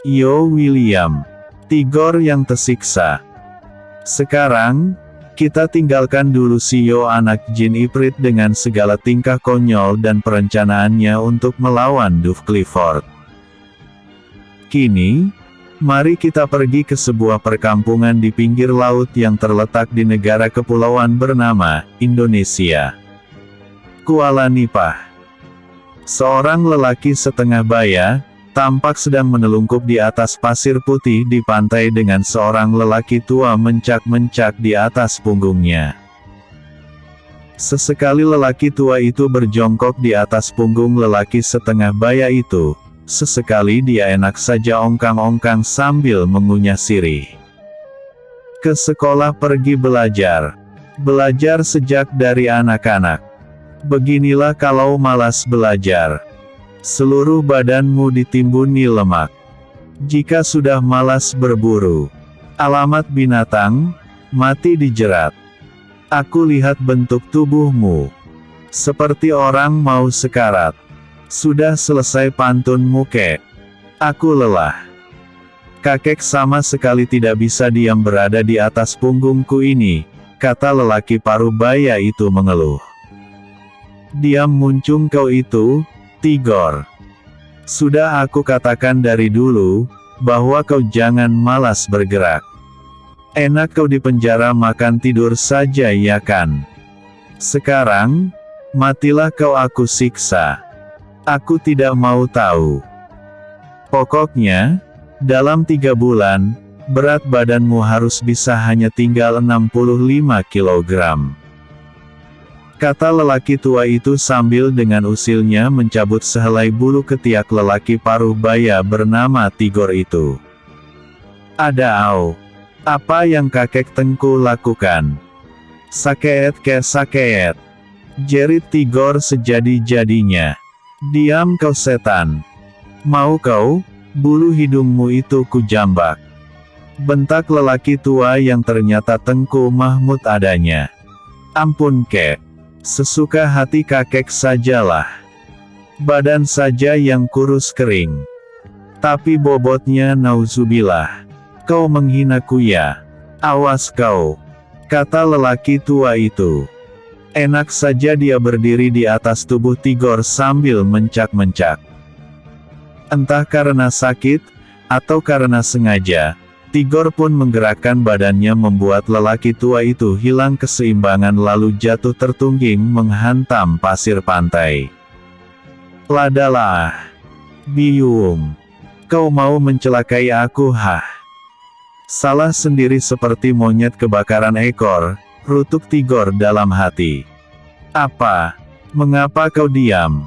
Yo William. Tigor yang tersiksa. Sekarang, kita tinggalkan dulu si Yo anak jin Iprit dengan segala tingkah konyol dan perencanaannya untuk melawan Dove Clifford. Kini, mari kita pergi ke sebuah perkampungan di pinggir laut yang terletak di negara kepulauan bernama Indonesia. Kuala Nipah. Seorang lelaki setengah baya, tampak sedang menelungkup di atas pasir putih di pantai dengan seorang lelaki tua mencak-mencak di atas punggungnya. Sesekali lelaki tua itu berjongkok di atas punggung lelaki setengah baya itu, sesekali dia enak saja ongkang-ongkang sambil mengunyah sirih. Ke sekolah pergi belajar. Belajar sejak dari anak-anak. Beginilah kalau malas belajar. Seluruh badanmu ditimbuni lemak. Jika sudah malas berburu. Alamat binatang, mati dijerat. Aku lihat bentuk tubuhmu. Seperti orang mau sekarat. Sudah selesai pantunmu kek. Aku lelah. Kakek sama sekali tidak bisa diam berada di atas punggungku ini, kata lelaki parubaya itu mengeluh. Diam muncung kau itu, Tigor. Sudah aku katakan dari dulu, bahwa kau jangan malas bergerak. Enak kau di penjara makan tidur saja ya kan? Sekarang, matilah kau aku siksa. Aku tidak mau tahu. Pokoknya, dalam 3 bulan, berat badanmu harus bisa hanya tinggal 65 kilogram. Kata lelaki tua itu sambil dengan usilnya mencabut sehelai bulu ketiak lelaki paruh baya bernama Tigor itu. Adaau. Apa yang kakek Tengku lakukan? Sakeet ke sakeet. Jerit Tigor sejadi-jadinya. Diam kau setan. Mau kau, bulu hidungmu itu kujambak. Bentak lelaki tua yang ternyata Tengku Mahmud adanya. Ampun kek. Sesuka hati kakek sajalah. Badan saja yang kurus kering. Tapi bobotnya nauzubillah. Kau menghinaku ya. Awas kau. Kata lelaki tua itu. Enak saja dia berdiri di atas tubuh Tigor sambil mencak-mencak. Entah karena sakit, atau karena sengaja, Tigor pun menggerakkan badannya membuat lelaki tua itu hilang keseimbangan lalu jatuh tertungging menghantam pasir pantai. Ladalah. Biung. Kau mau mencelakai aku hah? Salah sendiri seperti monyet kebakaran ekor, rutuk Tigor dalam hati. Apa? Mengapa kau diam?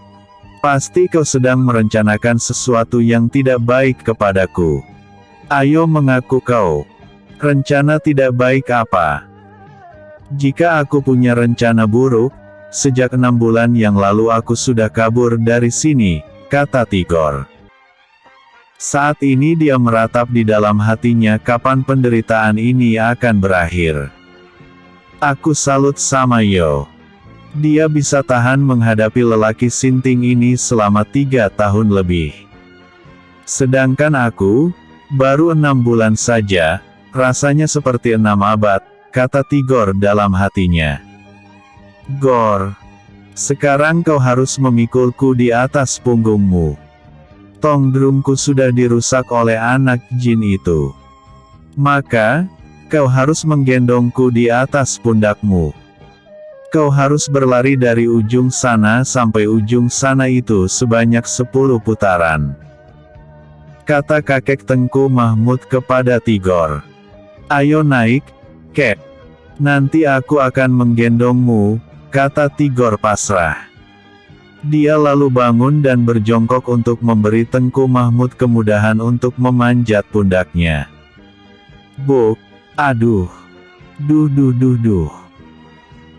Pasti kau sedang merencanakan sesuatu yang tidak baik kepadaku. Ayo mengaku kau. Rencana tidak baik apa? Jika aku punya rencana buruk, sejak 6 bulan yang lalu aku sudah kabur dari sini, kata Tigor. Saat ini dia meratap di dalam hatinya kapan penderitaan ini akan berakhir. Aku salut sama Yo. Dia bisa tahan menghadapi lelaki sinting ini selama 3 tahun lebih. Sedangkan aku, baru 6 bulan saja, rasanya seperti 6 abad, kata Tigor dalam hatinya. Gor. Sekarang kau harus memikulku di atas punggungmu. Tongdrumku sudah dirusak oleh anak jin itu. Maka, kau harus menggendongku di atas pundakmu. Kau harus berlari dari ujung sana sampai ujung sana itu sebanyak 10 putaran. Kata kakek Tengku Mahmud kepada Tigor. Ayo naik, kek. Nanti aku akan menggendongmu, kata Tigor pasrah. Dia lalu bangun dan berjongkok untuk memberi Tengku Mahmud kemudahan untuk memanjat pundaknya. Buk, aduh. Duh duh duh duh.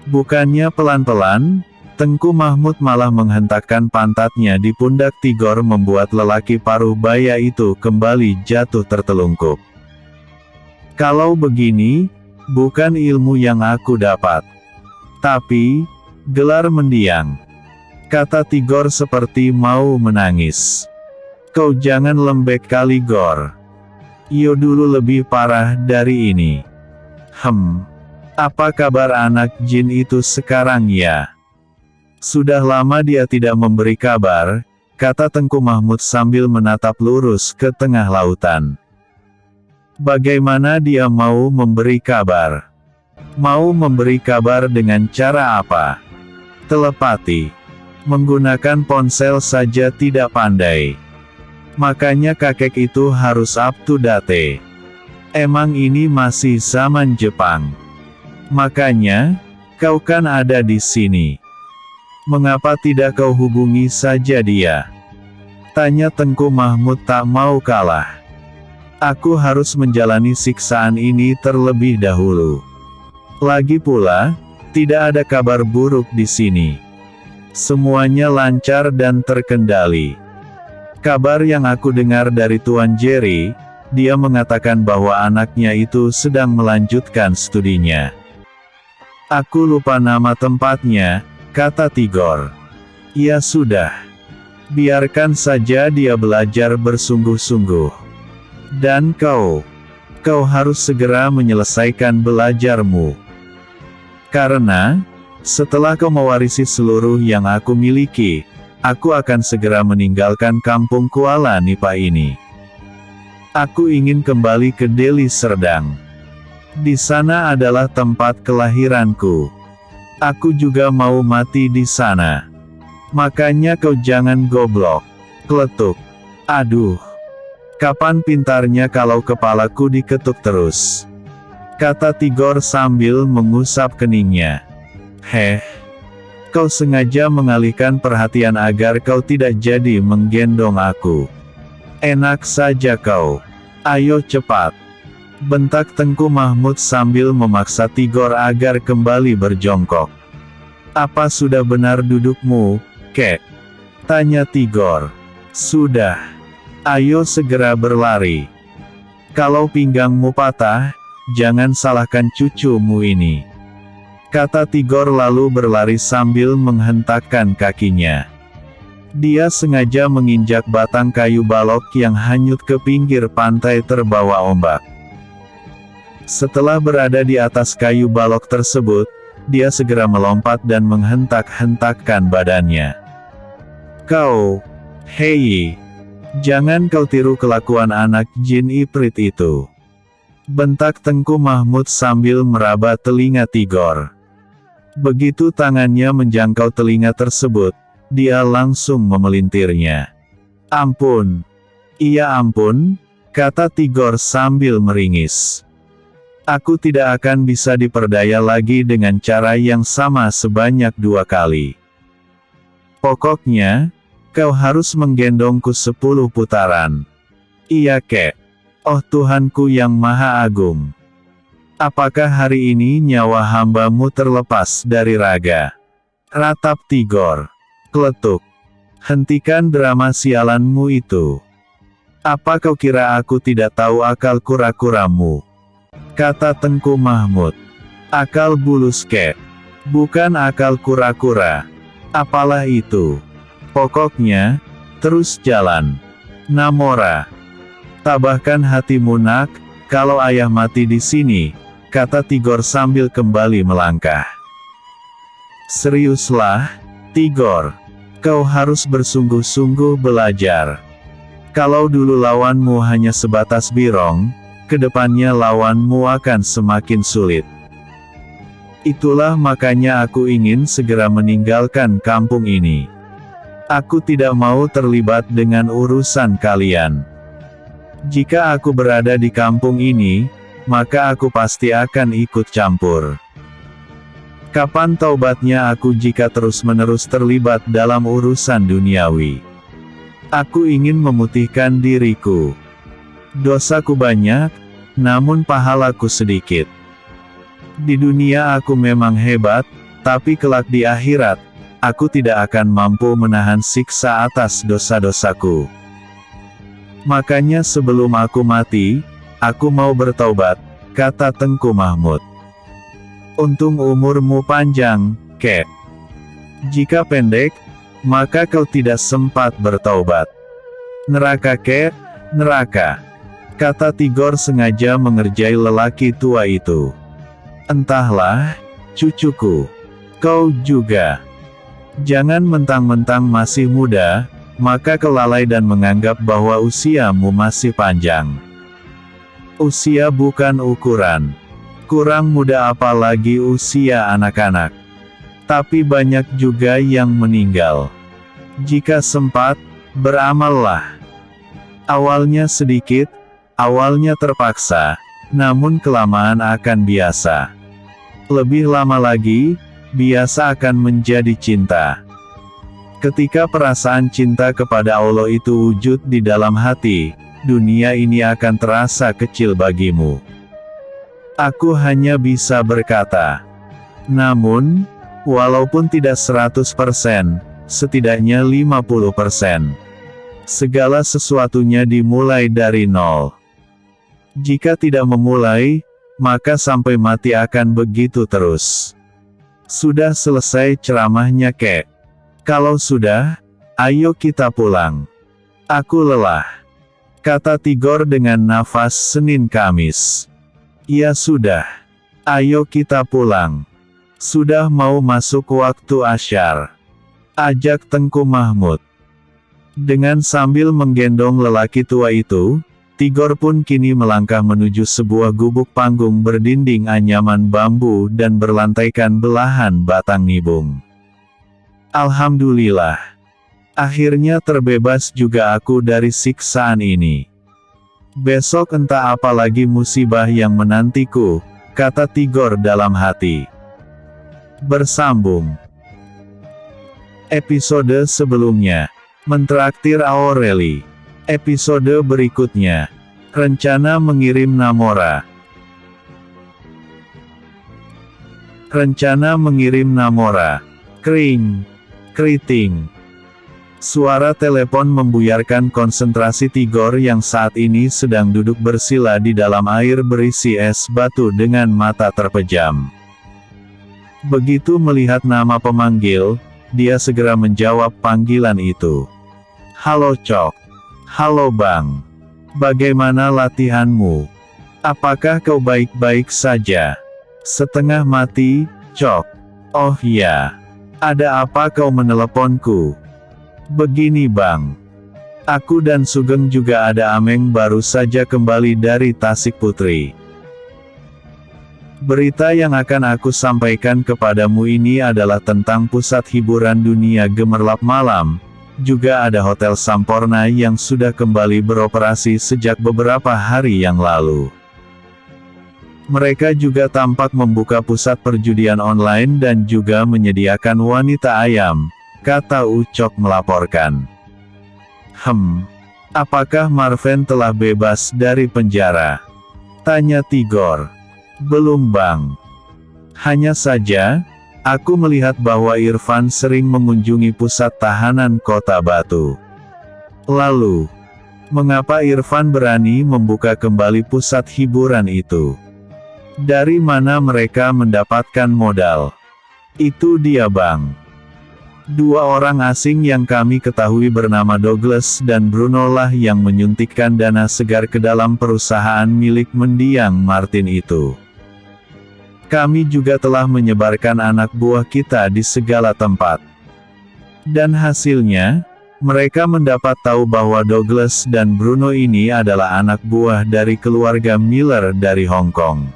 Bukannya pelan-pelan, Tengku Mahmud malah menghentakkan pantatnya di pundak Tigor membuat lelaki paruh baya itu kembali jatuh tertelungkup. Kalau begini, bukan ilmu yang aku dapat. Tapi, gelar mendiang. Kata Tigor seperti mau menangis. Kau jangan lembek kali Gor. Iyo dulu lebih parah dari ini. Apa kabar anak jin itu sekarang ya? Sudah lama dia tidak memberi kabar, kata Tengku Mahmud sambil menatap lurus ke tengah lautan. Bagaimana dia mau memberi kabar? Mau memberi kabar dengan cara apa? Telepati. Menggunakan ponsel saja tidak pandai. Makanya kakek itu harus up to date. Emang ini masih zaman Jepang. Makanya, kau kan ada di sini. Mengapa tidak kau hubungi saja dia? Tanya Tengku Mahmud tak mau kalah. Aku harus menjalani siksaan ini terlebih dahulu. Lagi pula, tidak ada kabar buruk di sini. Semuanya lancar dan terkendali. Kabar yang aku dengar dari Tuan Jerry, dia mengatakan bahwa anaknya itu sedang melanjutkan studinya. Aku lupa nama tempatnya, kata Tigor. Ya sudah. Biarkan saja dia belajar bersungguh-sungguh. Dan kau harus segera menyelesaikan belajarmu. Karena, setelah kau mewarisi seluruh yang aku miliki, aku akan segera meninggalkan kampung Kuala Nipa ini. Aku ingin kembali ke Deli Serdang. Di sana adalah tempat kelahiranku. Aku juga mau mati di sana. Makanya kau jangan goblok. Kletuk. Aduh. Kapan pintarnya kalau kepalaku diketuk terus? Kata Tigor sambil mengusap keningnya. Kau sengaja mengalihkan perhatian agar kau tidak jadi menggendong aku. Enak saja kau. Ayo cepat. Bentak Tengku Mahmud sambil memaksa Tigor agar kembali berjongkok. Apa sudah benar dudukmu, kek? Tanya Tigor. Sudah. Ayo segera berlari. Kalau pinggangmu patah, jangan salahkan cucumu ini. Kata Tigor lalu berlari sambil menghentakkan kakinya. Dia sengaja menginjak batang kayu balok yang hanyut ke pinggir pantai terbawa ombak. Setelah berada di atas kayu balok tersebut, dia segera melompat dan menghentak-hentakkan badannya. Hei, jangan kau tiru kelakuan anak jin Iprit itu. Bentak Tengku Mahmud sambil meraba telinga Tigor. Begitu tangannya menjangkau telinga tersebut, dia langsung memelintirnya. Ampun. Iya ampun, kata Tigor sambil meringis. Aku tidak akan bisa diperdaya lagi dengan cara yang sama sebanyak 2 kali. Pokoknya, kau harus menggendongku 10 putaran. Iya kek. Oh Tuhanku yang Maha Agung. Apakah hari ini nyawa hambamu terlepas dari raga? Ratap Tigor. Kletuk. Hentikan drama sialanmu itu. Apa kau kira aku tidak tahu akal kura-kuramu? Kata Tengku Mahmud. Akal bulus kek. Bukan akal kura-kura. Apalah itu? Pokoknya, terus jalan. Namora. Tabahkan hatimu nak, kalau ayah mati di sini, kata Tigor sambil kembali melangkah. Seriuslah, Tigor. Kau harus bersungguh-sungguh belajar. Kalau dulu lawanmu hanya sebatas Birong, kedepannya lawanmu akan semakin sulit. Itulah makanya aku ingin segera meninggalkan kampung ini. Aku tidak mau terlibat dengan urusan kalian. Jika aku berada di kampung ini, maka aku pasti akan ikut campur. Kapan taubatnya aku jika terus-menerus terlibat dalam urusan duniawi? Aku ingin memutihkan diriku. Dosaku banyak, namun pahalaku sedikit. Di dunia aku memang hebat, tapi kelak di akhirat, aku tidak akan mampu menahan siksa atas dosa-dosaku. Makanya sebelum aku mati, aku mau bertaubat, kata Tengku Mahmud. Untung umurmu panjang, kek. Jika pendek, maka kau tidak sempat bertaubat. Neraka kek, neraka. Kata Tigor sengaja mengerjai lelaki tua itu. Entahlah, cucuku. Kau juga. Jangan mentang-mentang masih muda, maka kau lalai dan menganggap bahwa usiamu masih panjang. Usia bukan ukuran. Kurang muda apalagi usia anak-anak. Tapi banyak juga yang meninggal. Jika sempat, beramallah. Awalnya sedikit, awalnya terpaksa, namun kelamaan akan biasa. Lebih lama lagi, biasa akan menjadi cinta. Ketika perasaan cinta kepada Allah itu wujud di dalam hati, dunia ini akan terasa kecil bagimu. Aku hanya bisa berkata. Namun, walaupun tidak 100%, setidaknya 50%. Segala sesuatunya dimulai dari nol. Jika tidak memulai, maka sampai mati akan begitu terus. Sudah selesai ceramahnya kek. Kalau sudah, ayo kita pulang. Aku lelah. Kata Tigor dengan nafas Senin Kamis. Ya sudah. Ayo kita pulang. Sudah mau masuk waktu asyar. Ajak Tengku Mahmud. Dengan sambil menggendong lelaki tua itu, Tigor pun kini melangkah menuju sebuah gubuk panggung berdinding anyaman bambu dan berlantaikan belahan batang nibung. Alhamdulillah. Akhirnya terbebas juga aku dari siksaan ini. Besok entah apa lagi musibah yang menantiku, kata Tigor dalam hati. Bersambung. Episode sebelumnya. Mentraktir Aureli. Episode berikutnya. Rencana mengirim Namora. Rencana mengirim Namora. Kring. Keriting. Suara telepon membuyarkan konsentrasi Tigor yang saat ini sedang duduk bersila di dalam air berisi es batu dengan mata terpejam. Begitu melihat nama pemanggil, dia segera menjawab panggilan itu. Halo Cok. Halo Bang. Bagaimana latihanmu? Apakah kau baik-baik saja? Setengah mati, Cok. Oh ya. Ada apa kau meneleponku? Begini Bang. Aku dan Sugeng juga ada Ameng baru saja kembali dari Tasik Putri. Berita yang akan aku sampaikan kepadamu ini adalah tentang pusat hiburan dunia gemerlap malam. Juga ada Hotel Sampurna yang sudah kembali beroperasi sejak beberapa hari yang lalu. Mereka juga tampak membuka pusat perjudian online dan juga menyediakan wanita ayam, kata Ucok melaporkan. Apakah Marven telah bebas dari penjara? Tanya Tigor. Belum Bang. Hanya saja, aku melihat bahwa Irfan sering mengunjungi pusat tahanan Kota Batu. Lalu, mengapa Irfan berani membuka kembali pusat hiburan itu? Dari mana mereka mendapatkan modal? Itu dia Bang. Dua orang asing yang kami ketahui bernama Douglas dan Bruno lah yang menyuntikkan dana segar ke dalam perusahaan milik mendiang Martin itu. Kami juga telah menyebarkan anak buah kita di segala tempat. Dan hasilnya, mereka mendapat tahu bahwa Douglas dan Bruno ini adalah anak buah dari keluarga Miller dari Hong Kong.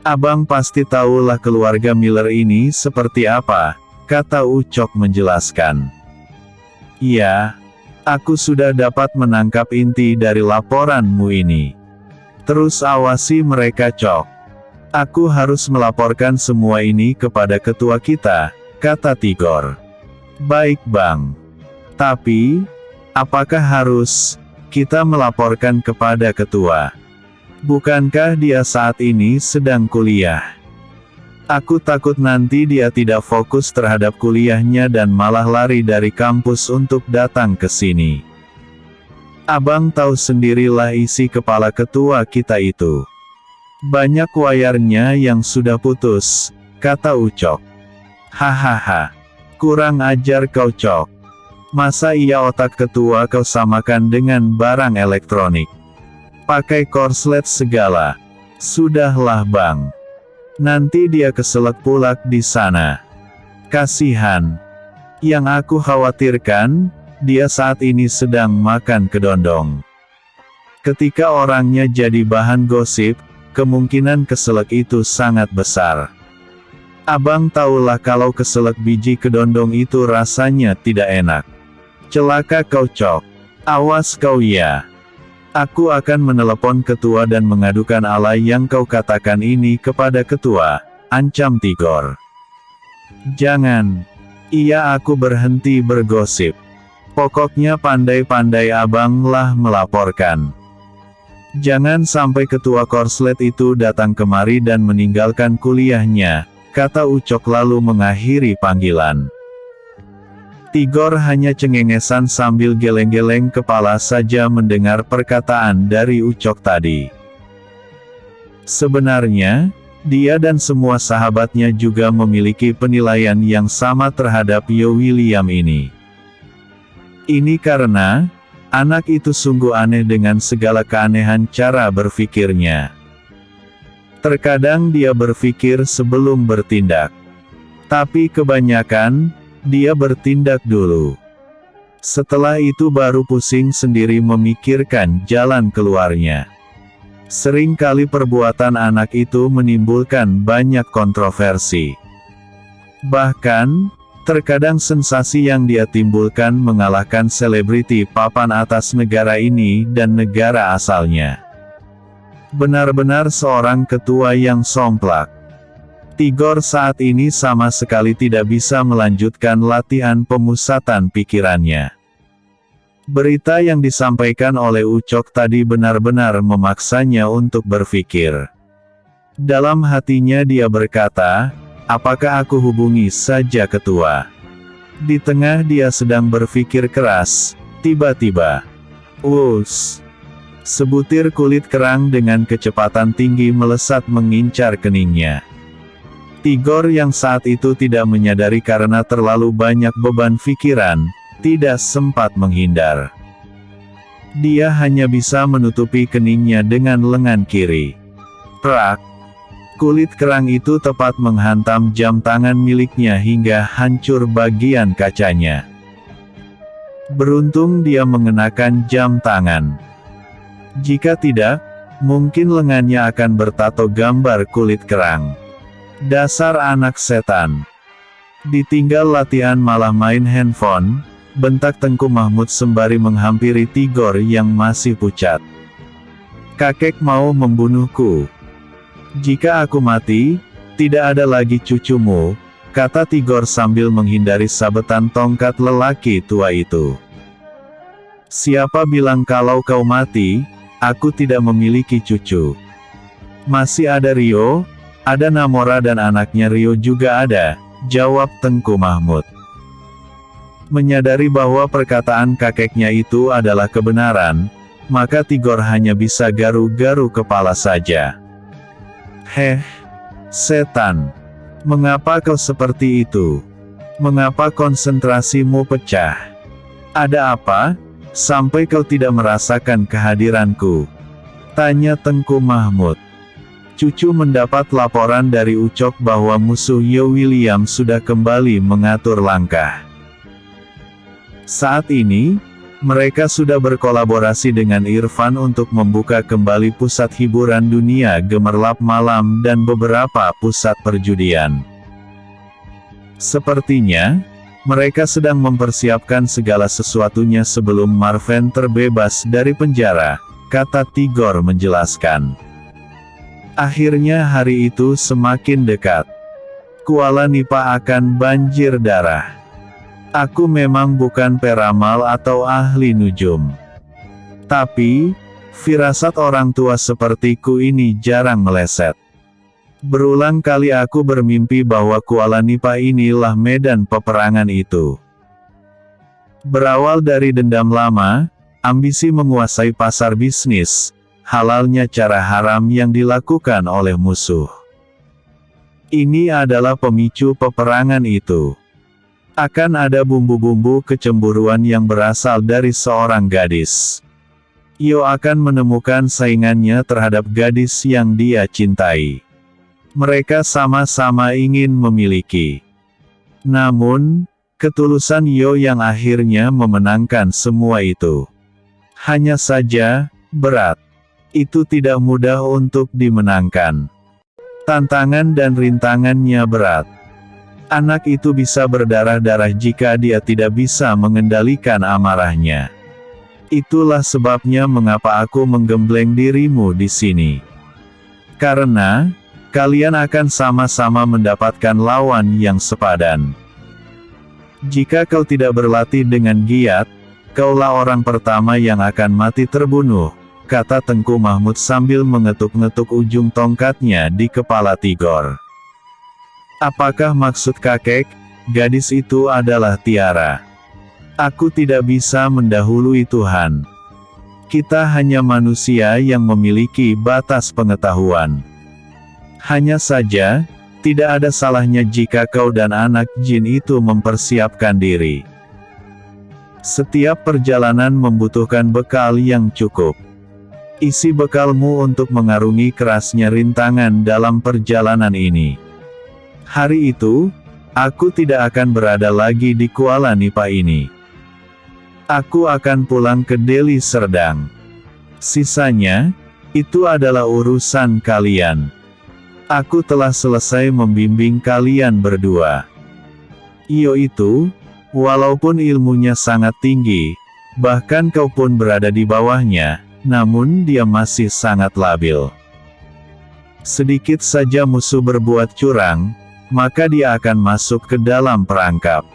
Abang pasti tahulah keluarga Miller ini seperti apa, kata Ucok menjelaskan. Iya, aku sudah dapat menangkap inti dari laporanmu ini. Terus awasi mereka Cok. Aku harus melaporkan semua ini kepada ketua kita, kata Tigor. Baik Bang. Tapi, apakah harus kita melaporkan kepada ketua? Bukankah dia saat ini sedang kuliah? Aku takut nanti dia tidak fokus terhadap kuliahnya dan malah lari dari kampus untuk datang ke sini. Abang tahu sendirilah isi kepala ketua kita itu. Banyak wayarnya yang sudah putus, kata Ucok. Hahaha. Kurang ajar kau Cok. Masa iya otak ketua kau samakan dengan barang elektronik? Pakai korslet segala. Sudahlah bang. Nanti dia keselak pulak di sana. Kasihan. Yang aku khawatirkan, dia saat ini sedang makan kedondong. Ketika orangnya jadi bahan gosip, kemungkinan keselak itu sangat besar. Abang tahulah kalau keselak biji kedondong itu rasanya tidak enak. Celaka kau Cok. Awas kau ya. Aku akan menelepon ketua dan mengadukan alay yang kau katakan ini kepada ketua, ancam Tigor. Jangan. Iya aku berhenti bergosip. Pokoknya pandai-pandai abanglah melaporkan. Jangan sampai ketua korslet itu datang kemari dan meninggalkan kuliahnya, kata Ucok lalu mengakhiri panggilan. Tigor hanya cengengesan sambil geleng-geleng kepala saja mendengar perkataan dari Ucok tadi. Sebenarnya, dia dan semua sahabatnya juga memiliki penilaian yang sama terhadap Yo William ini. Ini karena, anak itu sungguh aneh dengan segala keanehan cara berpikirnya. Terkadang dia berpikir sebelum bertindak. Tapi kebanyakan, dia bertindak dulu. Setelah itu baru pusing sendiri memikirkan jalan keluarnya. Seringkali perbuatan anak itu menimbulkan banyak kontroversi. Bahkan, terkadang sensasi yang dia timbulkan mengalahkan selebriti papan atas negara ini dan negara asalnya. Benar-benar seorang ketua yang somplak. Tigor saat ini sama sekali tidak bisa melanjutkan latihan pemusatan pikirannya. Berita yang disampaikan oleh Ucok tadi benar-benar memaksanya untuk berpikir. Dalam hatinya dia berkata, apakah aku hubungi saja ketua? Di tengah dia sedang berpikir keras, tiba-tiba, sebutir kulit kerang dengan kecepatan tinggi melesat mengincar keningnya. Tigor yang saat itu tidak menyadari karena terlalu banyak beban pikiran, tidak sempat menghindar. Dia hanya bisa menutupi keningnya dengan lengan kiri. Prak! Kulit kerang itu tepat menghantam jam tangan miliknya hingga hancur bagian kacanya. Beruntung dia mengenakan jam tangan. Jika tidak, mungkin lengannya akan bertato gambar kulit kerang. Dasar anak setan. Ditinggal latihan malah main handphone, bentak Tengku Mahmud sembari menghampiri Tigor yang masih pucat. Kakek mau membunuhku. Jika aku mati, tidak ada lagi cucumu, kata Tigor sambil menghindari sabetan tongkat lelaki tua itu. Siapa bilang kalau kau mati, aku tidak memiliki cucu. Masih ada Rio, ada Namora dan anaknya Rio juga ada, jawab Tengku Mahmud. Menyadari bahwa perkataan kakeknya itu adalah kebenaran, maka Tigor hanya bisa garu-garu kepala saja. Setan. Mengapa kau seperti itu? Mengapa konsentrasimu pecah? Ada apa, sampai kau tidak merasakan kehadiranku? Tanya Tengku Mahmud. Cucu mendapat laporan dari Ucok bahwa musuh Yo William sudah kembali mengatur langkah. Saat ini, mereka sudah berkolaborasi dengan Irfan untuk membuka kembali pusat hiburan dunia gemerlap malam dan beberapa pusat perjudian. Sepertinya, mereka sedang mempersiapkan segala sesuatunya sebelum Marven terbebas dari penjara, kata Tigor menjelaskan. Akhirnya hari itu semakin dekat. Kuala Nipa akan banjir darah. Aku memang bukan peramal atau ahli nujum. Tapi, firasat orang tua sepertiku ini jarang meleset. Berulang kali aku bermimpi bahwa Kuala Nipa inilah medan peperangan itu. Berawal dari dendam lama, ambisi menguasai pasar bisnis, halalnya cara haram yang dilakukan oleh musuh. Ini adalah pemicu peperangan itu. Akan ada bumbu-bumbu kecemburuan yang berasal dari seorang gadis. Yo akan menemukan saingannya terhadap gadis yang dia cintai. Mereka sama-sama ingin memiliki. Namun, ketulusan Yo yang akhirnya memenangkan semua itu. Hanya saja, berat. Itu tidak mudah untuk dimenangkan. Tantangan dan rintangannya berat. Anak itu bisa berdarah-darah jika dia tidak bisa mengendalikan amarahnya. Itulah sebabnya mengapa aku menggembleng dirimu di sini. Karena, kalian akan sama-sama mendapatkan lawan yang sepadan. Jika kau tidak berlatih dengan giat, kaulah orang pertama yang akan mati terbunuh, kata Tengku Mahmud sambil mengetuk-ngetuk ujung tongkatnya di kepala Tigor. Apakah maksud kakek, gadis itu adalah Tiara? Aku tidak bisa mendahului Tuhan. Kita hanya manusia yang memiliki batas pengetahuan. Hanya saja, tidak ada salahnya jika kau dan anak jin itu mempersiapkan diri. Setiap perjalanan membutuhkan bekal yang cukup. Isi bekalmu untuk mengarungi kerasnya rintangan dalam perjalanan ini. Hari itu, aku tidak akan berada lagi di Kuala Nipa ini. Aku akan pulang ke Deli Serdang. Sisanya, itu adalah urusan kalian. Aku telah selesai membimbing kalian berdua. Iyo itu, walaupun ilmunya sangat tinggi, bahkan kau pun berada di bawahnya, namun dia masih sangat labil. Sedikit saja musuh berbuat curang, maka dia akan masuk ke dalam perangkap.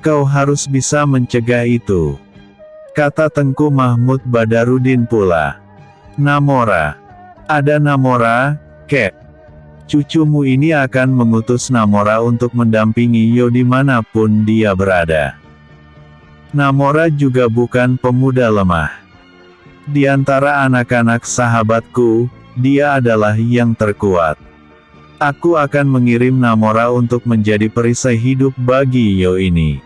Kau harus bisa mencegah itu, kata Tengku Mahmud Badarudin pula. Namora. Ada Namora, kek. Cucumu ini akan mengutus Namora untuk mendampingi Yo dimanapun dia berada. Namora juga bukan pemuda lemah. Di antara anak-anak sahabatku, dia adalah yang terkuat. Aku akan mengirim Namora untuk menjadi perisai hidup bagi Yo ini.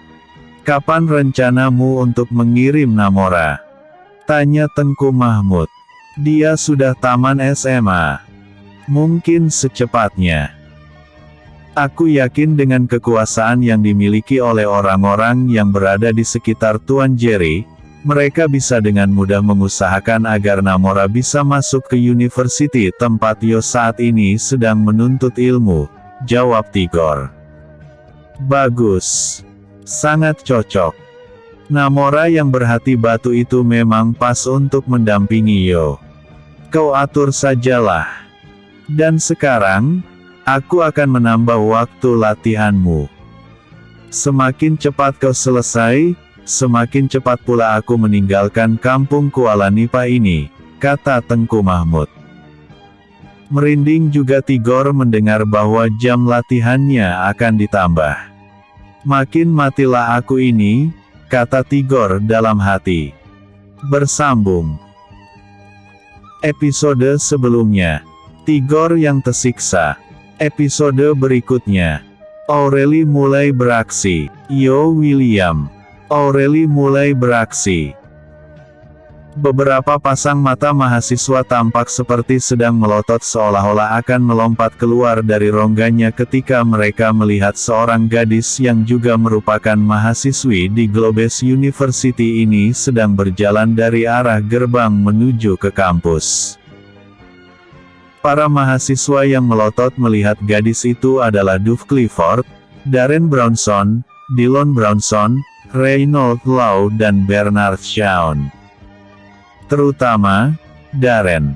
Kapan rencanamu untuk mengirim Namora? Tanya Tengku Mahmud. Dia sudah taman SMA. Mungkin secepatnya. Aku yakin dengan kekuasaan yang dimiliki oleh orang-orang yang berada di sekitar Tuan Jerry, mereka bisa dengan mudah mengusahakan agar Namora bisa masuk ke university tempat Yo saat ini sedang menuntut ilmu, jawab Tigor. Bagus. Sangat cocok. Namora yang berhati batu itu memang pas untuk mendampingi Yo. Kau atur sajalah. Dan sekarang, aku akan menambah waktu latihanmu. Semakin cepat kau selesai, semakin cepat pula aku meninggalkan kampung Kuala Nipa ini, kata Tengku Mahmud. Merinding juga Tigor mendengar bahwa jam latihannya akan ditambah. Makin matilah aku ini, kata Tigor dalam hati. Bersambung. Episode sebelumnya. Tigor yang tersiksa. Episode berikutnya. Aureli mulai beraksi. Yo William. Aureli mulai beraksi. Beberapa pasang mata mahasiswa tampak seperti sedang melotot seolah-olah akan melompat keluar dari rongganya ketika mereka melihat seorang gadis yang juga merupakan mahasiswi di Globes University ini sedang berjalan dari arah gerbang menuju ke kampus. Para mahasiswa yang melotot melihat gadis itu adalah Duff Clifford, Darren Brownson, Dylan Brownson, Reynold Law dan Bernard Shaw. Terutama, Darren.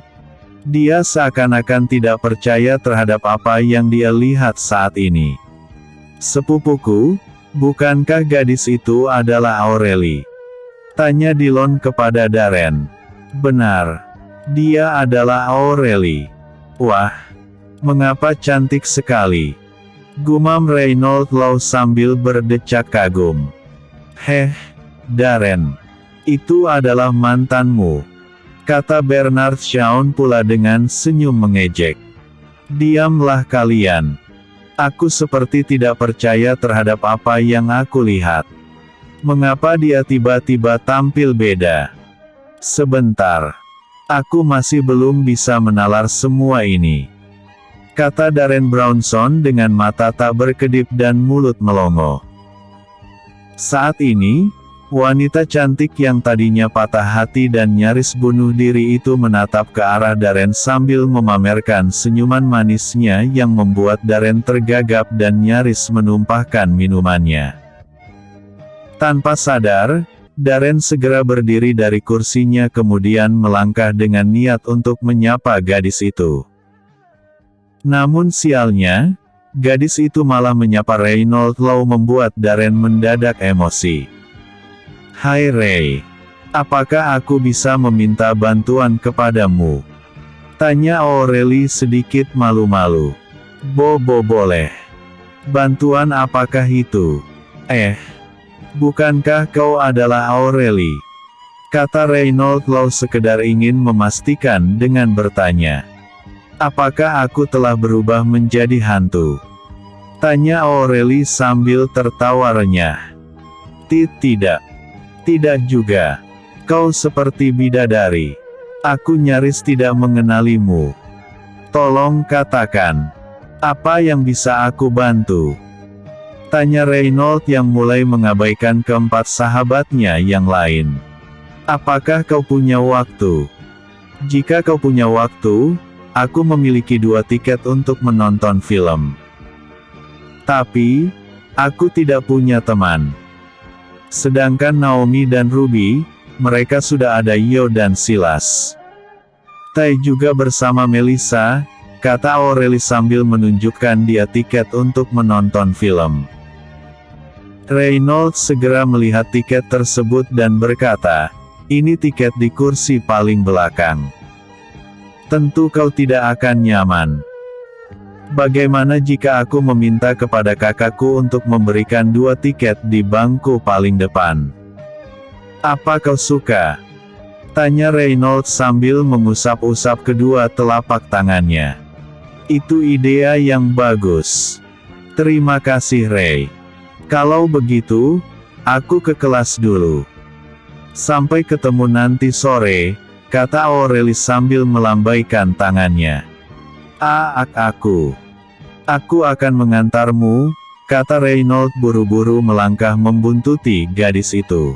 Dia seakan-akan tidak percaya terhadap apa yang dia lihat saat ini. Sepupuku, bukankah gadis itu adalah Aureli? Tanya Dylan kepada Darren. Benar. Dia adalah Aureli. Wah, mengapa cantik sekali. Gumam Reynold Law sambil berdecak kagum. Heh, Darren. Itu adalah mantanmu, kata Bernard Shaw pula dengan senyum mengejek. Diamlah kalian. Aku seperti tidak percaya terhadap apa yang aku lihat. Mengapa dia tiba-tiba tampil beda? Sebentar. Aku masih belum bisa menalar semua ini, kata Darren Brownson dengan mata tak berkedip dan mulut melongo. Saat ini, wanita cantik yang tadinya patah hati dan nyaris bunuh diri itu menatap ke arah Darren sambil memamerkan senyuman manisnya yang membuat Darren tergagap dan nyaris menumpahkan minumannya. Tanpa sadar, Darren segera berdiri dari kursinya kemudian melangkah dengan niat untuk menyapa gadis itu. Namun sialnya, gadis itu malah menyapa Reynold Law membuat Darren mendadak emosi. Hai Ray. Apakah aku bisa meminta bantuan kepadamu? Tanya Aurelie sedikit malu-malu. Boleh. Bantuan apakah itu? Bukankah kau adalah Aurelie? Kata Reynold Law sekedar ingin memastikan dengan bertanya. Apakah aku telah berubah menjadi hantu? Tanya Aurelie sambil tertawa renyah. Tidak juga. Kau seperti bidadari. Aku nyaris tidak mengenalimu. Tolong katakan. Apa yang bisa aku bantu? Tanya Reynold yang mulai mengabaikan keempat sahabatnya yang lain. Apakah kau punya waktu? Jika kau punya waktu, aku memiliki 2 tiket untuk menonton film. Tapi, aku tidak punya teman. Sedangkan Naomi dan Ruby, mereka sudah ada Yo dan Silas. Tai juga bersama Melissa, kata Aurelie sambil menunjukkan dia tiket untuk menonton film. Reynold segera melihat tiket tersebut dan berkata, ini tiket di kursi paling belakang. Tentu kau tidak akan nyaman. Bagaimana jika aku meminta kepada kakakku untuk memberikan 2 tiket di bangku paling depan? Apa kau suka? Tanya Reynold sambil mengusap-usap kedua telapak tangannya. Itu ide yang bagus. Terima kasih Ray. Kalau begitu, aku ke kelas dulu. Sampai ketemu nanti sore, kata Aurelie sambil melambaikan tangannya. Aku akan mengantarmu, kata Reynold buru-buru melangkah membuntuti gadis itu.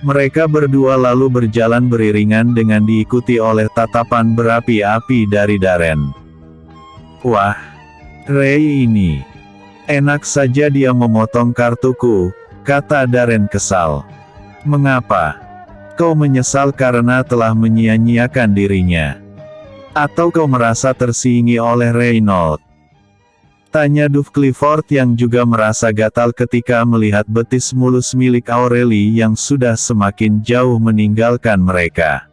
Mereka berdua lalu berjalan beriringan dengan diikuti oleh tatapan berapi-api dari Darren. Wah, Ray ini. Enak saja dia memotong kartuku, kata Darren kesal. Mengapa? Kau menyesal karena telah menyia-nyiakan dirinya? Atau kau merasa tersingi oleh Reynold? Tanya Duff Clifford yang juga merasa gatal ketika melihat betis mulus milik Aurelie yang sudah semakin jauh meninggalkan mereka.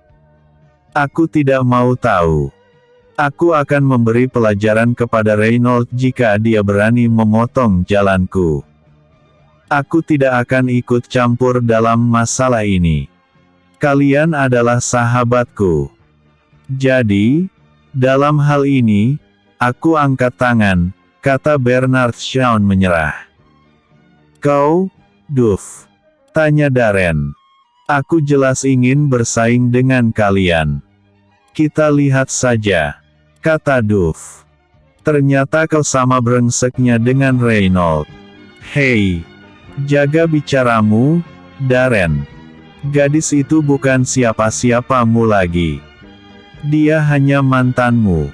Aku tidak mau tahu. Aku akan memberi pelajaran kepada Reynold jika dia berani memotong jalanku. Aku tidak akan ikut campur dalam masalah ini. Kalian adalah sahabatku. Jadi, dalam hal ini, aku angkat tangan, kata Bernard Shaw menyerah. Kau, Duff? Tanya Darren. Aku jelas ingin bersaing dengan kalian. Kita lihat saja, kata Duff. Ternyata kau sama brengseknya dengan Reynold. Hei, jaga bicaramu, Darren. Gadis itu bukan siapa-siapamu lagi. Dia hanya mantanmu.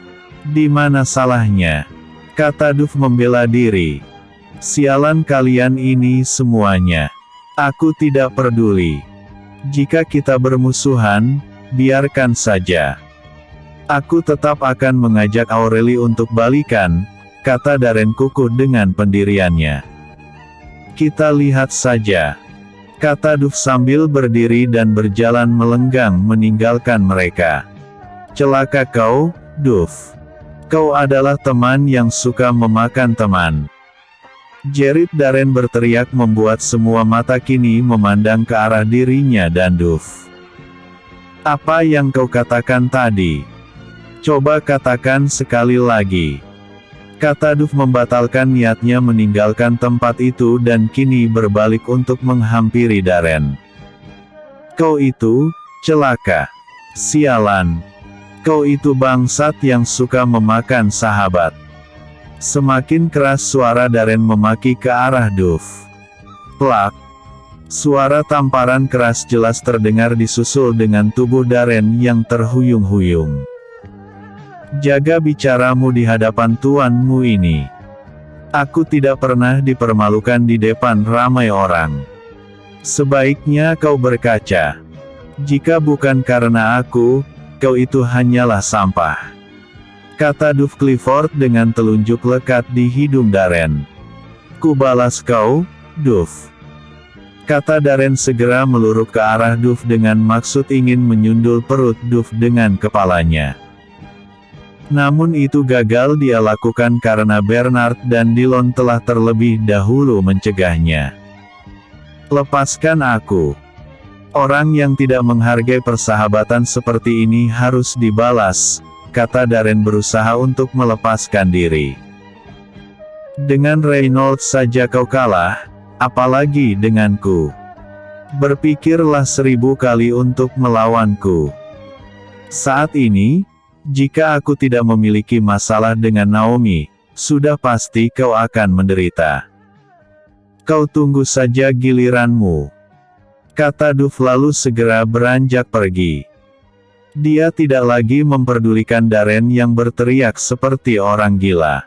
Di mana salahnya? Kata Duff membela diri. Sialan kalian ini semuanya. Aku tidak peduli. Jika kita bermusuhan, biarkan saja. Aku tetap akan mengajak Aurelie untuk balikan, kata Darren kukuh dengan pendiriannya. Kita lihat saja, kata Duff sambil berdiri dan berjalan melenggang meninggalkan mereka. Celaka kau, Duff. Kau adalah teman yang suka memakan teman. Jerit Darren berteriak membuat semua mata kini memandang ke arah dirinya dan Duff. Apa yang kau katakan tadi? Coba katakan sekali lagi. Kata Duff membatalkan niatnya meninggalkan tempat itu dan kini berbalik untuk menghampiri Darren. Kau itu, celaka. Sialan. Kau itu bangsat yang suka memakan sahabat. Semakin keras suara Darren memaki ke arah Duff. Plak. Suara tamparan keras jelas terdengar disusul dengan tubuh Darren yang terhuyung-huyung. Jaga bicaramu di hadapan tuanmu ini. Aku tidak pernah dipermalukan di depan ramai orang. Sebaiknya kau berkaca. Jika bukan karena aku, kau itu hanyalah sampah. Kata Duff Clifford dengan telunjuk lekat di hidung Darren. Ku balas kau, Duff. Kata Darren segera meluruk ke arah Duff dengan maksud ingin menyundul perut Duff dengan kepalanya. Namun itu gagal dia lakukan karena Bernard dan Dillon telah terlebih dahulu mencegahnya. Lepaskan aku. Orang yang tidak menghargai persahabatan seperti ini harus dibalas, kata Darren berusaha untuk melepaskan diri. Dengan Reynolds saja kau kalah, apalagi denganku. Berpikirlah 1000 kali untuk melawanku. Saat ini, jika aku tidak memiliki masalah dengan Naomi, sudah pasti kau akan menderita. Kau tunggu saja giliranmu. Kata Duff lalu segera beranjak pergi. Dia tidak lagi memperdulikan Darren yang berteriak seperti orang gila.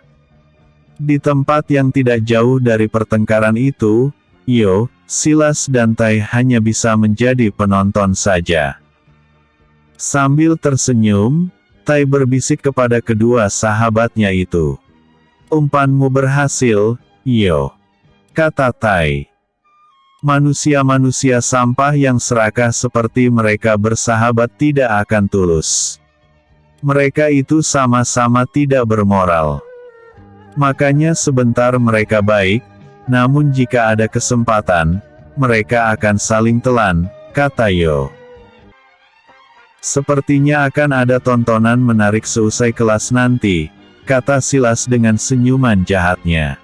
Di tempat yang tidak jauh dari pertengkaran itu, Yo, Silas dan Tai hanya bisa menjadi penonton saja. Sambil tersenyum, Tai berbisik kepada kedua sahabatnya itu. Umpanmu berhasil, Yo. Kata Tai. Manusia-manusia sampah yang serakah seperti mereka bersahabat tidak akan tulus. Mereka itu sama-sama tidak bermoral. Makanya sebentar mereka baik, namun jika ada kesempatan, mereka akan saling telan, kata Yo. Sepertinya akan ada tontonan menarik seusai kelas nanti, kata Silas dengan senyuman jahatnya.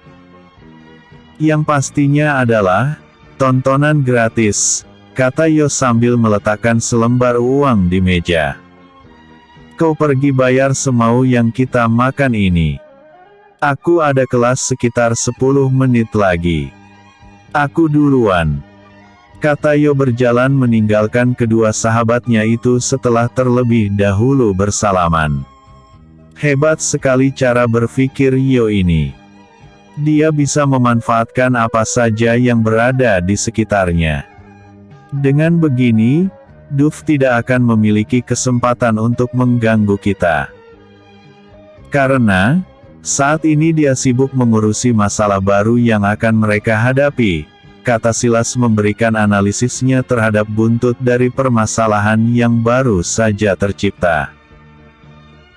Yang pastinya adalah tontonan gratis, kata Yo sambil meletakkan selembar uang di meja. Kau pergi bayar semau yang kita makan ini. Aku ada kelas sekitar 10 menit lagi. Aku duluan. Kata Yo berjalan meninggalkan kedua sahabatnya itu setelah terlebih dahulu bersalaman. Hebat sekali cara berpikir Yo ini. Dia bisa memanfaatkan apa saja yang berada di sekitarnya. Dengan begini, Duff tidak akan memiliki kesempatan untuk mengganggu kita. Karena, saat ini dia sibuk mengurusi masalah baru yang akan mereka hadapi, kata Silas memberikan analisisnya terhadap buntut dari permasalahan yang baru saja tercipta.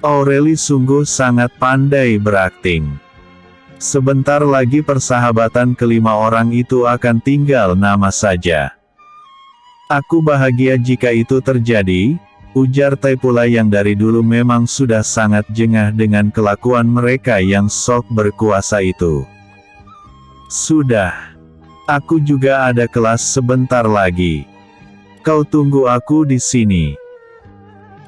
Aureli sungguh sangat pandai berakting. Sebentar lagi persahabatan kelima orang itu akan tinggal nama saja. Aku bahagia jika itu terjadi, ujar Tai pula yang dari dulu memang sudah sangat jengah dengan kelakuan mereka yang sok berkuasa itu. Sudah. Aku juga ada kelas sebentar lagi. Kau tunggu aku di sini.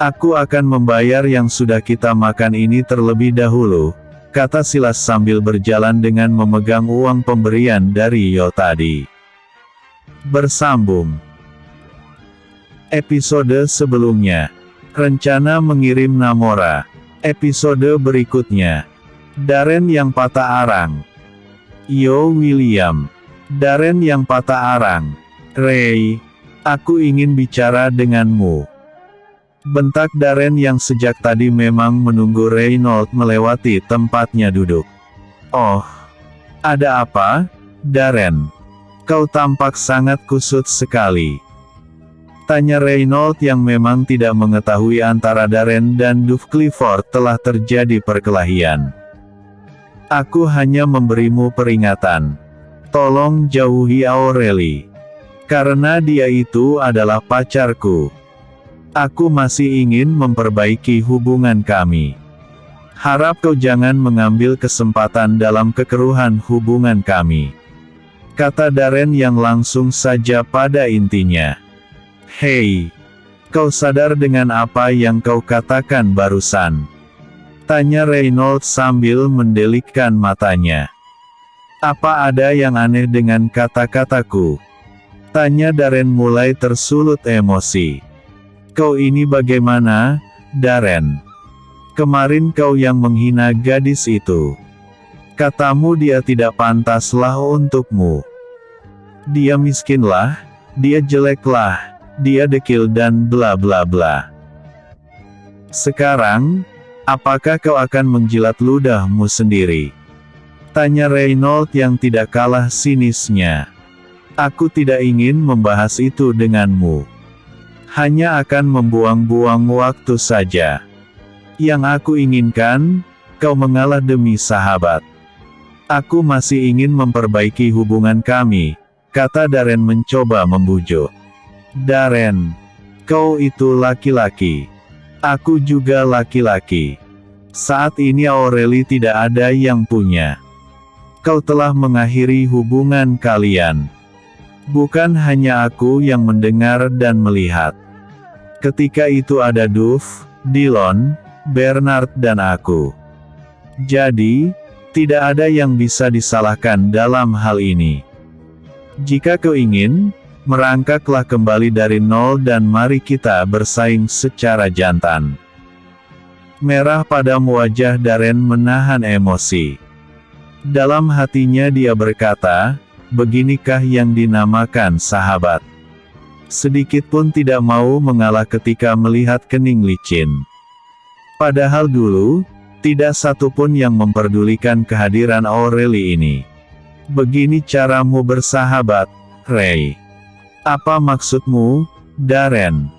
Aku akan membayar yang sudah kita makan ini terlebih dahulu, kata Silas sambil berjalan dengan memegang uang pemberian dari Yo tadi. Bersambung. Episode sebelumnya. Rencana mengirim Namora. Episode berikutnya. Darren yang patah arang. Yo William. Darren yang patah arang. Ray, aku ingin bicara denganmu. Bentak Darren yang sejak tadi memang menunggu Reynolds melewati tempatnya duduk. Oh, ada apa, Darren? Kau tampak sangat kusut sekali. Tanya Reynolds yang memang tidak mengetahui antara Darren dan Duff Clifford telah terjadi perkelahian. Aku hanya memberimu peringatan. Tolong jauhi Aureli. Karena dia itu adalah pacarku. Aku masih ingin memperbaiki hubungan kami. Harap kau jangan mengambil kesempatan dalam kekeruhan hubungan kami. Kata Darren yang langsung saja pada intinya. Hei, kau sadar dengan apa yang kau katakan barusan? Tanya Reynolds sambil mendelikkan matanya. Apa ada yang aneh dengan kata-kataku? Tanya Darren mulai tersulut emosi. Kau ini bagaimana, Darren? Kemarin kau yang menghina gadis itu. Katamu dia tidak pantaslah untukmu. Dia miskinlah, dia jeleklah, dia dekil dan bla bla bla. Sekarang, apakah kau akan menjilat ludahmu sendiri? Tanya Reynolds yang tidak kalah sinisnya. Aku tidak ingin membahas itu denganmu. Hanya akan membuang-buang waktu saja. Yang aku inginkan, kau mengalah demi sahabat. Aku masih ingin memperbaiki hubungan kami, kata Darren mencoba membujuk. Darren, kau itu laki-laki. Aku juga laki-laki. Saat ini Aureli tidak ada yang punya. Kau telah mengakhiri hubungan kalian. Bukan hanya aku yang mendengar dan melihat. Ketika itu ada Duff, Dillon, Bernard dan aku. Jadi, tidak ada yang bisa disalahkan dalam hal ini. Jika kau ingin, merangkaklah kembali dari nol dan mari kita bersaing secara jantan. Merah padam wajah Darren menahan emosi. Dalam hatinya dia berkata, beginikah yang dinamakan sahabat? Sedikit pun tidak mau mengalah ketika melihat kening licin. Padahal dulu, tidak satu pun yang memperdulikan kehadiran Aureli ini. Begini caramu bersahabat, Ray. Apa maksudmu, Darren?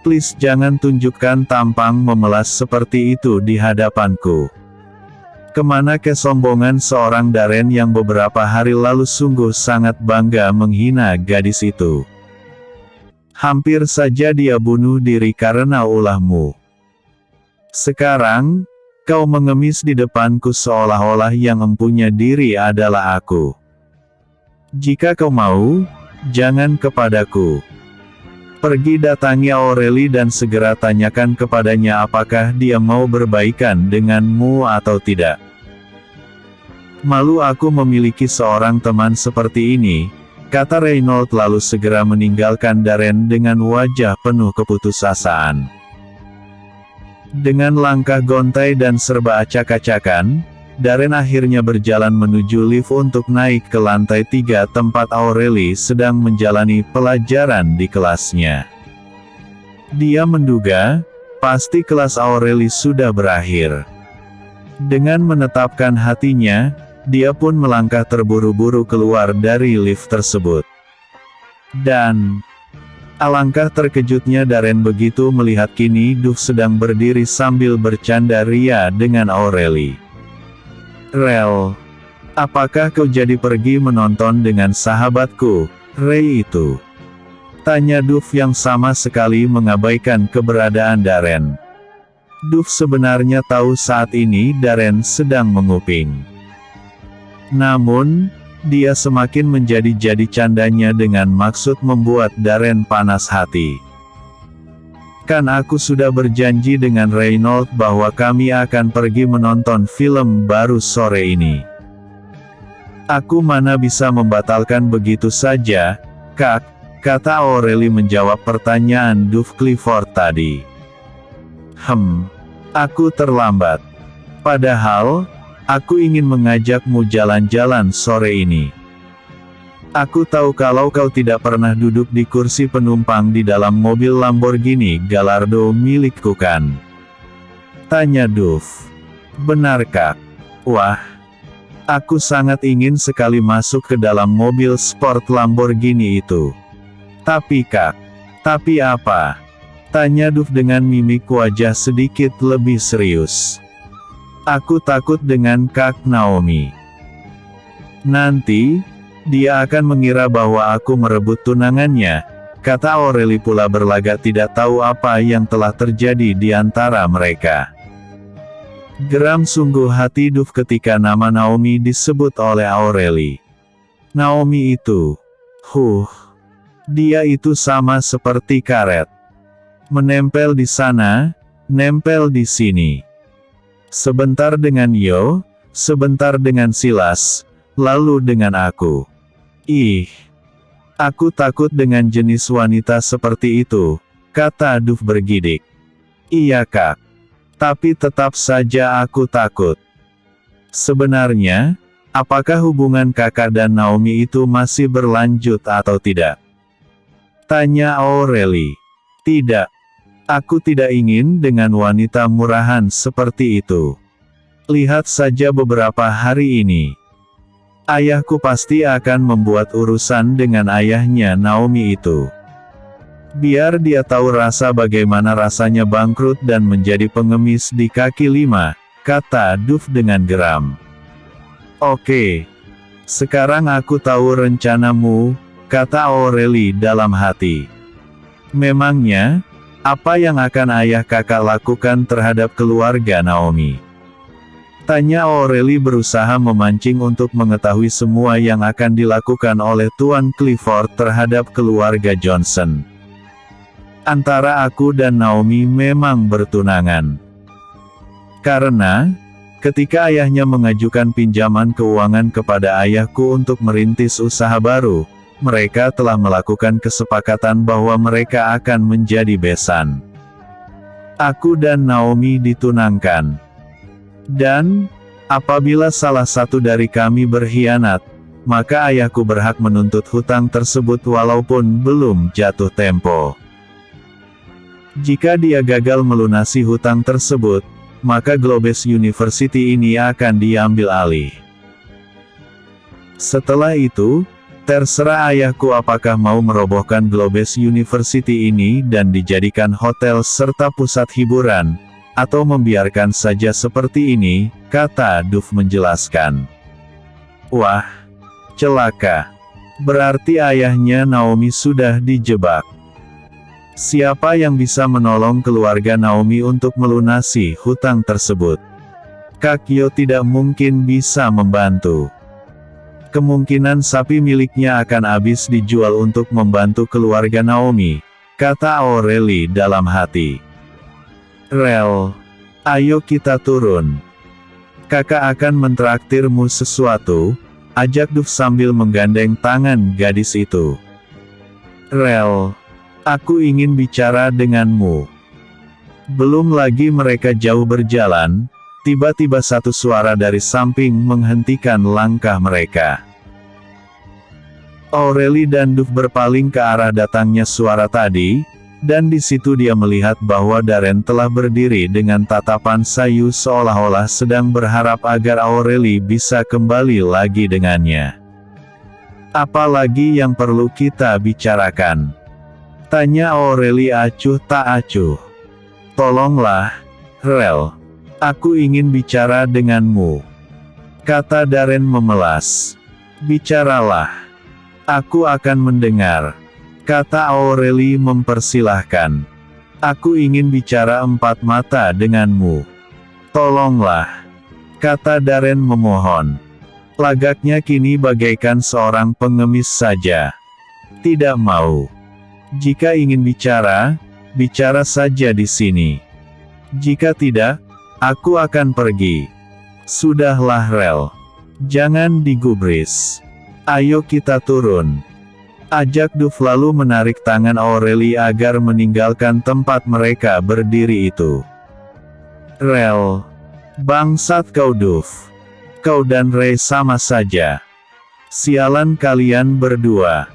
Please jangan tunjukkan tampang memelas seperti itu di hadapanku. Kemana kesombongan seorang Darren yang beberapa hari lalu sungguh sangat bangga menghina gadis itu. Hampir saja dia bunuh diri karena ulahmu. Sekarang, kau mengemis di depanku seolah-olah yang empunya diri adalah aku. Jika kau mau, jangan kepadaku. Pergi datangi Aureli dan segera tanyakan kepadanya apakah dia mau berbaikan denganmu atau tidak. Malu aku memiliki seorang teman seperti ini, kata Reynolds lalu segera meninggalkan Darren dengan wajah penuh keputusasaan. Dengan langkah gontai dan serba acak-acakan, Darren akhirnya berjalan menuju lift untuk naik ke lantai 3 tempat Aureli sedang menjalani pelajaran di kelasnya. Dia menduga, pasti kelas Aureli sudah berakhir. Dengan menetapkan hatinya, dia pun melangkah terburu-buru keluar dari lift tersebut. Dan alangkah terkejutnya Darren begitu melihat kini Duff sedang berdiri sambil bercanda ria dengan Aureli. Rel, apakah kau jadi pergi menonton dengan sahabatku, Ray itu? Tanya Duff yang sama sekali mengabaikan keberadaan Darren. Duff sebenarnya tahu saat ini Darren sedang menguping. Namun, dia semakin menjadi-jadi candanya dengan maksud membuat Darren panas hati. Kan aku sudah berjanji dengan Reynolds bahwa kami akan pergi menonton film baru sore ini. Aku mana bisa membatalkan begitu saja, Kak, kata Aureli menjawab pertanyaan Duff Clifford tadi. Aku terlambat. Padahal, aku ingin mengajakmu jalan-jalan sore ini. Aku tahu kalau kau tidak pernah duduk di kursi penumpang di dalam mobil Lamborghini Gallardo milikku kan? Tanya Duff. Benar Kak? Wah, aku sangat ingin sekali masuk ke dalam mobil sport Lamborghini itu. Tapi Kak, tapi apa? Tanya Duff dengan mimik wajah sedikit lebih serius. Aku takut dengan Kak Naomi. Nanti, dia akan mengira bahwa aku merebut tunangannya, kata Aureli pula berlagak tidak tahu apa yang telah terjadi di antara mereka. Geram sungguh hati Duf ketika nama Naomi disebut oleh Aureli. Naomi itu, dia itu sama seperti karet. Menempel di sana, nempel di sini. Sebentar dengan Yo, sebentar dengan Silas, lalu dengan aku. Aku takut dengan jenis wanita seperti itu, kata Duf bergidik. Iya Kak. Tapi tetap saja aku takut. Sebenarnya, apakah hubungan kakak dan Naomi itu masih berlanjut atau tidak? Tanya Aureli. Tidak. Aku tidak ingin dengan wanita murahan seperti itu. Lihat saja beberapa hari ini. Ayahku pasti akan membuat urusan dengan ayahnya Naomi itu. Biar dia tahu rasa bagaimana rasanya bangkrut dan menjadi pengemis di kaki lima, kata Duf dengan geram. Oke. Sekarang aku tahu rencanamu, kata Aureli dalam hati. Memangnya, apa yang akan ayah kakak lakukan terhadap keluarga Naomi? Tanya Aureli berusaha memancing untuk mengetahui semua yang akan dilakukan oleh Tuan Clifford terhadap keluarga Johnson. Antara aku dan Naomi memang bertunangan. Karena, ketika ayahnya mengajukan pinjaman keuangan kepada ayahku untuk merintis usaha baru, mereka telah melakukan kesepakatan bahwa mereka akan menjadi besan. Aku dan Naomi ditunangkan. Dan, apabila salah satu dari kami berkhianat, maka ayahku berhak menuntut hutang tersebut walaupun belum jatuh tempo. Jika dia gagal melunasi hutang tersebut, maka Globes University ini akan diambil alih. Setelah itu, terserah ayahku apakah mau merobohkan Globes University ini dan dijadikan hotel serta pusat hiburan, atau membiarkan saja seperti ini, kata Duf menjelaskan. Wah, celaka. Berarti ayahnya Naomi sudah dijebak. Siapa yang bisa menolong keluarga Naomi untuk melunasi hutang tersebut? Kak Yo tidak mungkin bisa membantu. Kemungkinan sapi miliknya akan habis dijual untuk membantu keluarga Naomi, kata Aureli dalam hati. Rel, ayo kita turun. Kakak akan mentraktirmu sesuatu, ajak Duf sambil menggandeng tangan gadis itu. Rel, aku ingin bicara denganmu. Belum lagi mereka jauh berjalan, tiba-tiba satu suara dari samping menghentikan langkah mereka. Aureli dan Duf berpaling ke arah datangnya suara tadi, dan di situ dia melihat bahwa Darren telah berdiri dengan tatapan sayu seolah-olah sedang berharap agar Aureli bisa kembali lagi dengannya. Apa lagi yang perlu kita bicarakan? Tanya Aureli acuh tak acuh. Tolonglah, Rel. Aku ingin bicara denganmu. Kata Darren memelas. Bicaralah. Aku akan mendengar. Kata Aureli mempersilahkan. Aku ingin bicara empat mata denganmu. Tolonglah. Kata Darren memohon. Lagaknya kini bagaikan seorang pengemis saja. Tidak mau. Jika ingin bicara, bicara saja di sini. Jika tidak, aku akan pergi. Sudahlah Rel. Jangan digubris. Ayo kita turun. Ajak Duf lalu menarik tangan Aureli agar meninggalkan tempat mereka berdiri itu. Rel. Bangsat kau Duf. Kau dan Ray sama saja. Sialan kalian berdua.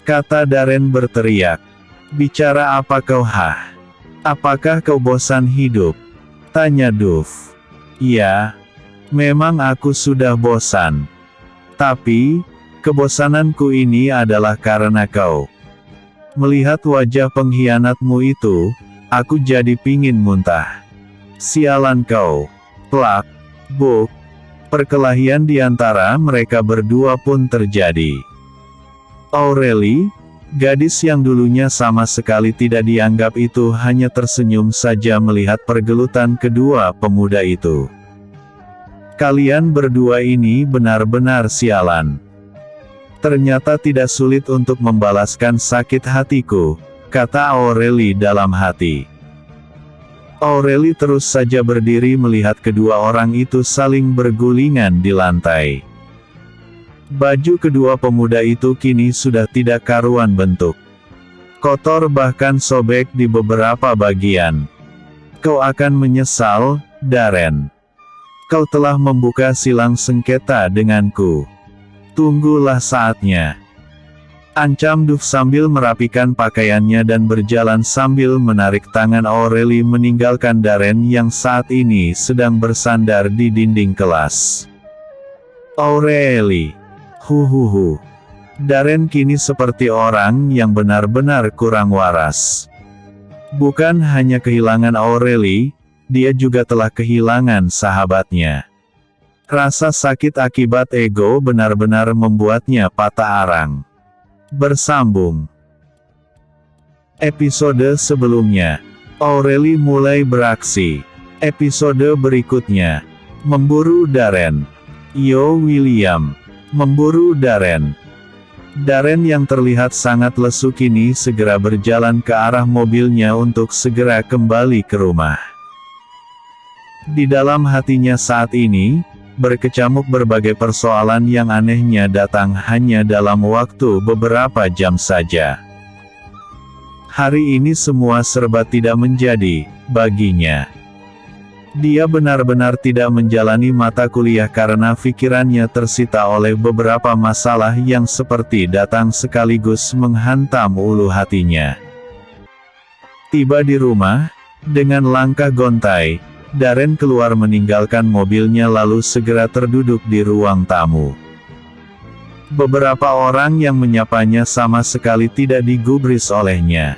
Kata Darren berteriak. Bicara apa kau Apakah kau bosan hidup? Tanya Duf. Ya. Memang aku sudah bosan. Tapi, kebosananku ini adalah karena kau. Melihat wajah pengkhianatmu itu, aku jadi pingin muntah. Sialan kau. Plak. Buk. Perkelahian di antara mereka berdua pun terjadi. Aureli, gadis yang dulunya sama sekali tidak dianggap itu hanya tersenyum saja melihat pergelutan kedua pemuda itu. Kalian berdua ini benar-benar sialan. Ternyata tidak sulit untuk membalaskan sakit hatiku, kata Aureli dalam hati. Aureli terus saja berdiri melihat kedua orang itu saling bergulingan di lantai. Baju kedua pemuda itu kini sudah tidak karuan bentuk. Kotor bahkan sobek di beberapa bagian. Kau akan menyesal, Darren. Kau telah membuka silang sengketa denganku. Tunggulah saatnya. Ancam Duff sambil merapikan pakaiannya dan berjalan sambil menarik tangan Aureli meninggalkan Darren yang saat ini sedang bersandar di dinding kelas. Aureli. Huhuhu. Darren kini seperti orang yang benar-benar kurang waras. Bukan hanya kehilangan Aureli, dia juga telah kehilangan sahabatnya. Rasa sakit akibat ego benar-benar membuatnya patah arang. Bersambung. Episode sebelumnya, Aureli mulai beraksi. Episode berikutnya, memburu Darren. Yo William, memburu Darren. Darren yang terlihat sangat lesu kini segera berjalan ke arah mobilnya untuk segera kembali ke rumah. Di dalam hatinya saat ini, berkecamuk berbagai persoalan yang anehnya datang hanya dalam waktu beberapa jam saja. Hari ini semua serba tidak menjadi baginya. Dia benar-benar tidak menjalani mata kuliah karena pikirannya tersita oleh beberapa masalah yang seperti datang sekaligus menghantam ulu hatinya. Tiba di rumah, dengan langkah gontai, Darren keluar meninggalkan mobilnya lalu segera terduduk di ruang tamu. Beberapa orang yang menyapanya sama sekali tidak digubris olehnya.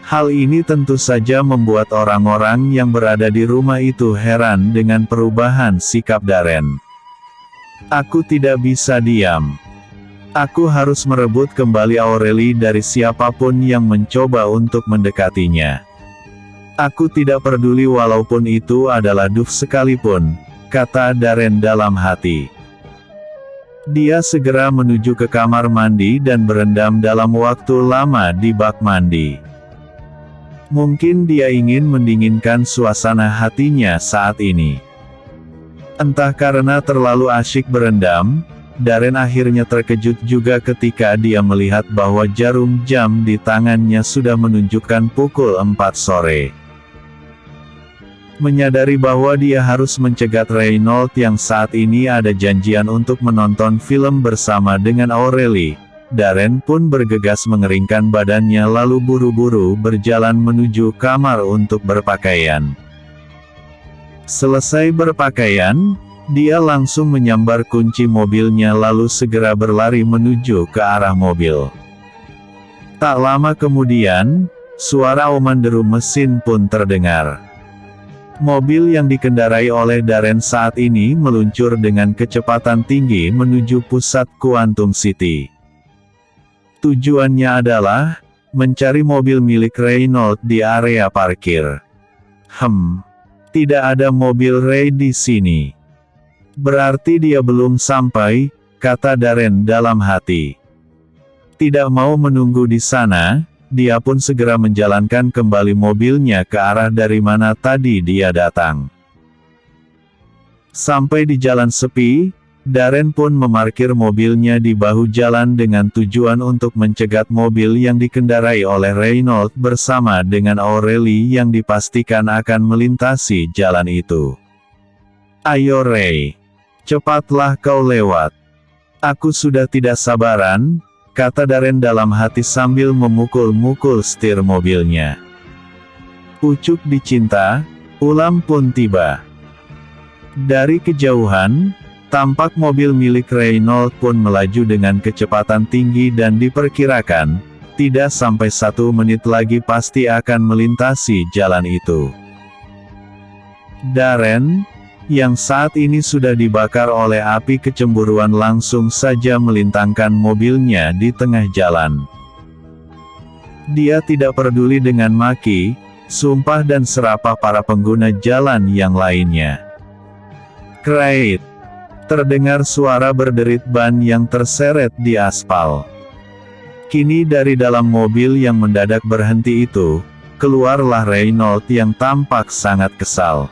Hal ini tentu saja membuat orang-orang yang berada di rumah itu heran dengan perubahan sikap Darren. Aku tidak bisa diam. Aku harus merebut kembali Aureli dari siapapun yang mencoba untuk mendekatinya. Aku tidak peduli walaupun itu adalah Duff sekalipun, kata Darren dalam hati. Dia segera menuju ke kamar mandi dan berendam dalam waktu lama di bak mandi. Mungkin dia ingin mendinginkan suasana hatinya saat ini. Entah karena terlalu asyik berendam, Darren akhirnya terkejut juga ketika dia melihat bahwa jarum jam di tangannya sudah menunjukkan pukul 4 sore. Menyadari bahwa dia harus mencegat Reynolds yang saat ini ada janjian untuk menonton film bersama dengan Aureli, Darren pun bergegas mengeringkan badannya lalu buru-buru berjalan menuju kamar untuk berpakaian. Selesai berpakaian, dia langsung menyambar kunci mobilnya lalu segera berlari menuju ke arah mobil. Tak lama kemudian, suara auman deru mesin pun terdengar. Mobil yang dikendarai oleh Darren saat ini meluncur dengan kecepatan tinggi menuju pusat Quantum City. Tujuannya adalah mencari mobil milik Reynolds di area parkir. Tidak ada mobil Ray di sini. Berarti dia belum sampai, kata Darren dalam hati. Tidak mau menunggu di sana, dia pun segera menjalankan kembali mobilnya ke arah dari mana tadi dia datang. Sampai di jalan sepi, Darren pun memarkir mobilnya di bahu jalan dengan tujuan untuk mencegat mobil yang dikendarai oleh Reynolds bersama dengan Aureli yang dipastikan akan melintasi jalan itu. Ayo Ray, cepatlah kau lewat. Aku sudah tidak sabaran, kata Darren dalam hati sambil memukul-mukul setir mobilnya. Ucuk dicinta, ulam pun tiba. Dari kejauhan, tampak mobil milik Reynolds pun melaju dengan kecepatan tinggi dan diperkirakan, tidak sampai 1 menit lagi pasti akan melintasi jalan itu. Darren, yang saat ini sudah dibakar oleh api kecemburuan langsung saja melintangkan mobilnya di tengah jalan. Dia tidak peduli dengan maki, sumpah dan serapah para pengguna jalan yang lainnya. Krait. Terdengar suara berderit ban yang terseret di aspal. Kini dari dalam mobil yang mendadak berhenti itu, keluarlah Reynolds yang tampak sangat kesal.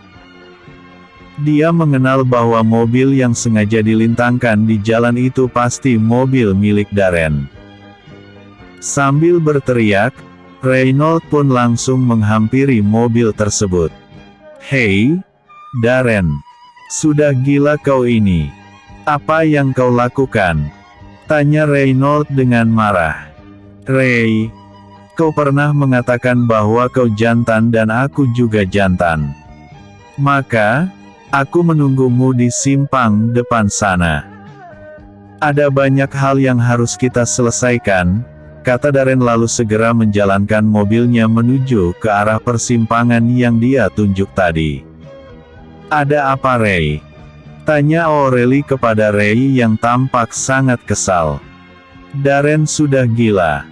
Dia mengenal bahwa mobil yang sengaja dilintangkan di jalan itu pasti mobil milik Darren. Sambil berteriak, Reynolds pun langsung menghampiri mobil tersebut. "Hei, Darren. Sudah gila kau ini. Apa yang kau lakukan?" tanya Reynolds dengan marah. "Ray, kau pernah mengatakan bahwa kau jantan dan aku juga jantan. Maka, aku menunggumu di simpang depan sana. Ada banyak hal yang harus kita selesaikan," kata Darren lalu segera menjalankan mobilnya menuju ke arah persimpangan yang dia tunjuk tadi. "Ada apa, Ray?" tanya O'Reilly kepada Ray yang tampak sangat kesal. "Darren sudah gila.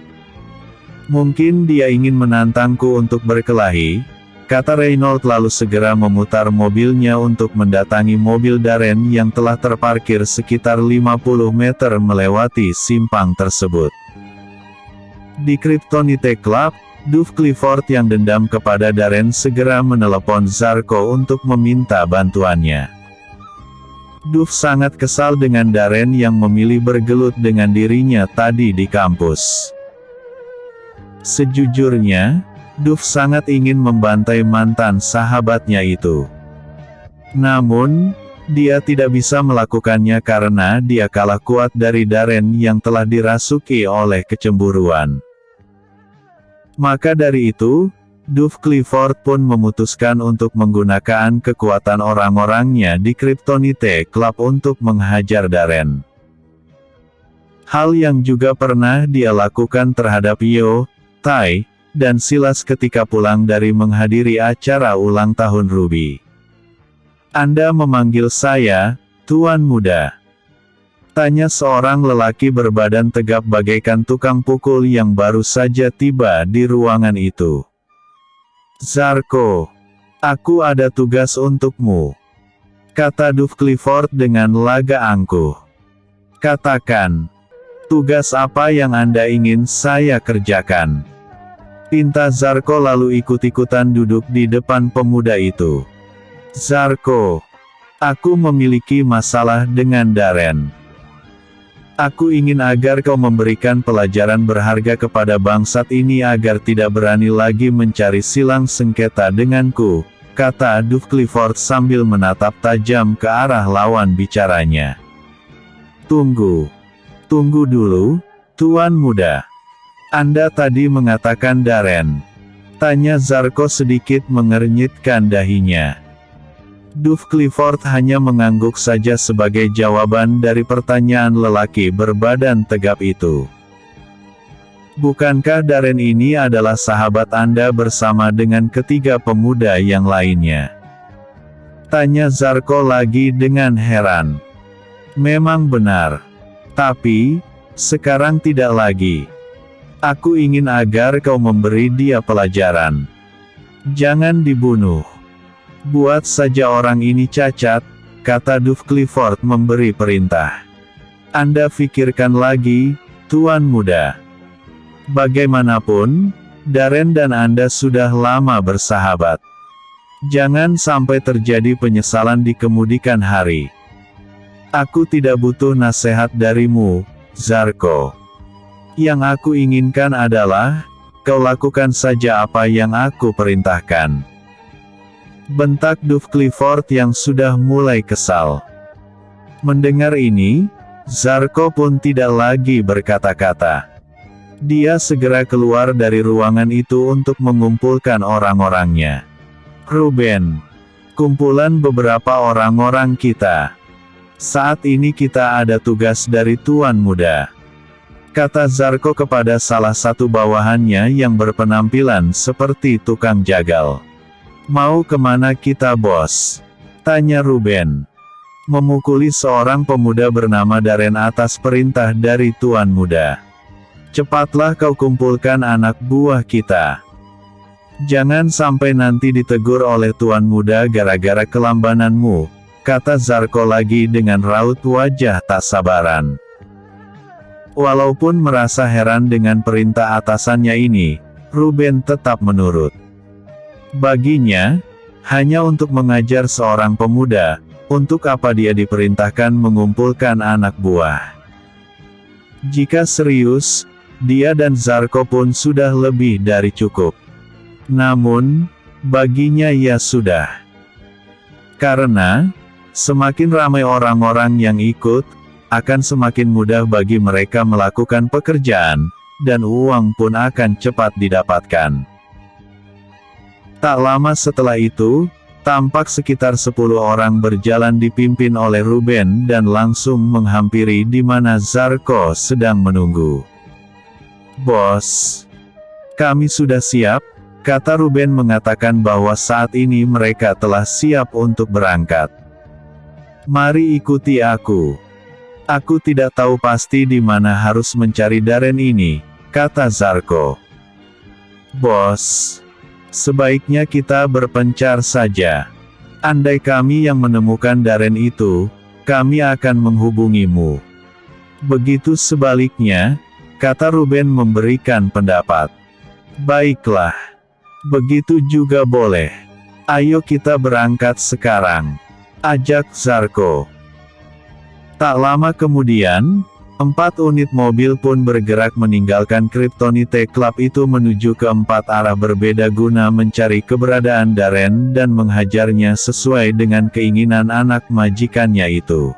Mungkin dia ingin menantangku untuk berkelahi," kata Reynolds lalu segera memutar mobilnya untuk mendatangi mobil Darren yang telah terparkir sekitar 50 meter melewati simpang tersebut. Di Kryptonite Club, Duff Clifford yang dendam kepada Darren segera menelepon Zarko untuk meminta bantuannya. Duff sangat kesal dengan Darren yang memilih bergelut dengan dirinya tadi di kampus. Sejujurnya, Duff sangat ingin membantai mantan sahabatnya itu. Namun, dia tidak bisa melakukannya karena dia kalah kuat dari Darren yang telah dirasuki oleh kecemburuan. Maka dari itu, Duff Clifford pun memutuskan untuk menggunakan kekuatan orang-orangnya di Kryptonite Club untuk menghajar Darren. Hal yang juga pernah dia lakukan terhadap Yo, Tai, dan Silas ketika pulang dari menghadiri acara ulang tahun Ruby. "Anda memanggil saya, Tuan Muda?" tanya seorang lelaki berbadan tegap bagaikan tukang pukul yang baru saja tiba di ruangan itu. "Zarko, aku ada tugas untukmu," kata Duff Clifford dengan laga angkuh. "Katakan, tugas apa yang Anda ingin saya kerjakan?" pinta Zarko lalu ikut-ikutan duduk di depan pemuda itu. "Zarko, aku memiliki masalah dengan Darren. Aku ingin agar kau memberikan pelajaran berharga kepada bangsat ini agar tidak berani lagi mencari silang sengketa denganku," kata Duff Clifford sambil menatap tajam ke arah lawan bicaranya. Tunggu dulu, Tuan Muda. Anda tadi mengatakan Darren?" tanya Zarko sedikit mengernyitkan dahinya. Duff Clifford hanya mengangguk saja sebagai jawaban dari pertanyaan lelaki berbadan tegap itu. "Bukankah Darren ini adalah sahabat Anda bersama dengan ketiga pemuda yang lainnya?" tanya Zarko lagi dengan heran. "Memang benar. Tapi, sekarang tidak lagi. Aku ingin agar kau memberi dia pelajaran. Jangan dibunuh. Buat saja orang ini cacat," kata Duff Clifford memberi perintah. "Anda pikirkan lagi, Tuan Muda. Bagaimanapun, Darren dan Anda sudah lama bersahabat. Jangan sampai terjadi penyesalan di kemudian hari. Aku tidak butuh nasihat darimu, Zarko. Yang aku inginkan adalah, kau lakukan saja apa yang aku perintahkan," bentak Duff Clifford yang sudah mulai kesal. Mendengar ini, Zarko pun tidak lagi berkata-kata. Dia segera keluar dari ruangan itu untuk mengumpulkan orang-orangnya. "Ruben, kumpulan beberapa orang-orang kita. Saat ini kita ada tugas dari Tuan Muda," kata Zarko kepada salah satu bawahannya yang berpenampilan seperti tukang jagal. "Mau kemana kita, bos?" tanya Ruben. "Memukuli seorang pemuda bernama Darren atas perintah dari Tuan Muda. Cepatlah kau kumpulkan anak buah kita. Jangan sampai nanti ditegur oleh Tuan Muda gara-gara kelambananmu," kata Zarko lagi dengan raut wajah tak sabaran. Walaupun merasa heran dengan perintah atasannya ini, Ruben tetap menurut. Baginya, hanya untuk mengajar seorang pemuda, untuk apa dia diperintahkan mengumpulkan anak buah. Jika serius, dia dan Zarko pun sudah lebih dari cukup. Namun, baginya ya sudah. Karena, semakin ramai orang-orang yang ikut, akan semakin mudah bagi mereka melakukan pekerjaan, dan uang pun akan cepat didapatkan. Tak lama setelah itu, tampak sekitar 10 orang berjalan dipimpin oleh Ruben dan langsung menghampiri di mana Zarko sedang menunggu. "Bos, kami sudah siap," kata Ruben mengatakan bahwa saat ini mereka telah siap untuk berangkat. "Mari ikuti aku. Aku tidak tahu pasti di mana harus mencari Darren ini," kata Zarko. "Bos, sebaiknya kita berpencar saja. Andai kami yang menemukan Darren itu, kami akan menghubungimu. Begitu sebaliknya," kata Ruben memberikan pendapat. "Baiklah. Begitu juga boleh. Ayo kita berangkat sekarang," ajak Zarko. Tak lama kemudian, 4 unit mobil pun bergerak meninggalkan Kryptonite Club itu menuju ke 4 arah berbeda guna mencari keberadaan Darren dan menghajarnya sesuai dengan keinginan anak majikannya itu.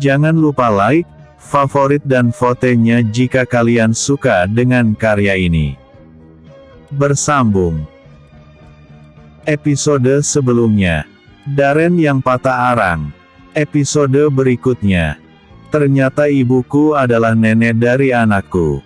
Jangan lupa like, favorit dan votenya jika kalian suka dengan karya ini. Bersambung. Episode sebelumnya, Darren yang patah arang. Episode berikutnya, ternyata ibuku adalah nenek dari anakku.